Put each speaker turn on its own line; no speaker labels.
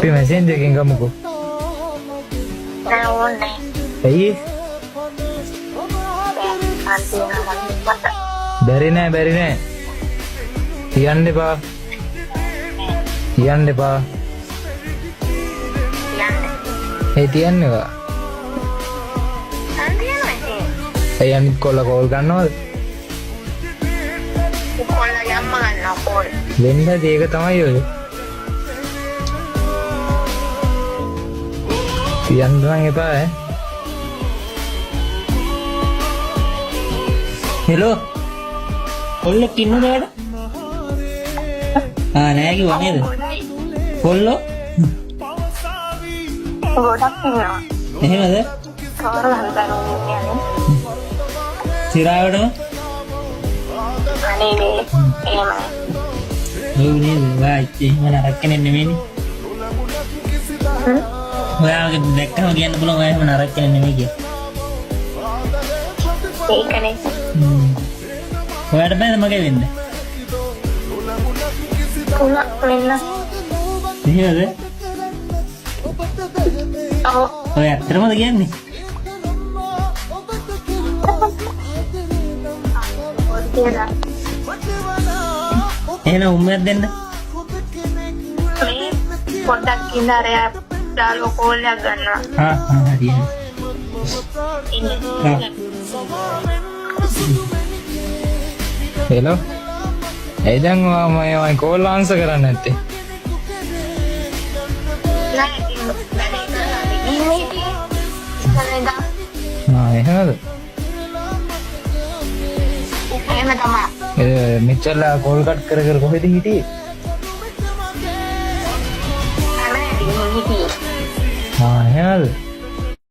අපි මැසේජ් එකකින් ගමුකෝ.
නෑ ඕනේ.
ඇයි? බැරි නෑ. කියන්න එපා. ඒ තියන්නේවා. ඇයි අනිත් කොල්ලා කෝල් ගන්නවද?
කොල්ලා යම්ම ගන්නවා කෝල්.
වෙන්නද ඒක තමයි ඔය. තියන්න නම් එපා ඈ.
හෙලෝ කොල්ලෙක් ඉන්නද වැඩ? නෑ කිව්වා නේද? කොල්ලෝ
ගොඩක් ඉන්නවා.
එහෙමද?
කවර හන්දරෝ කියන්නේ.
සිරාවටම
අනේ මේ එහෙමයි.
ඔව් නේද? වායි එහෙම නරක කෙනෙක් නෙමෙයිනේ. ඔයාගේ දැක්කම කියන්න පුළුවන් ඔයා එහෙම නරක කෙනෙක් නෙමෙයි කියලා.
ඒකනේ.
ඔයාට බෑද මගේ වෙන්න?
තුන වෙන්න.
එහෙමද?
ඔව්.
ඔය ඇත්තටමද කියන්නේ?
කියලා.
එහෙනම් උම්මයක් දෙන්න.
මේ පොඩ්ඩක් ඉඳලා දාලා කෝල් එකක් ගන්නවා.
හරි.
හෙලෝ. ඇයි දැන් මම කෝල් ආන්සර් කරන්නේ නැත්තේ? එහෙමද?
එහෙම තමයි.
මෙච්චරලා කෝල් කට් කර කොහෙද හිටියේ? එහෙමද?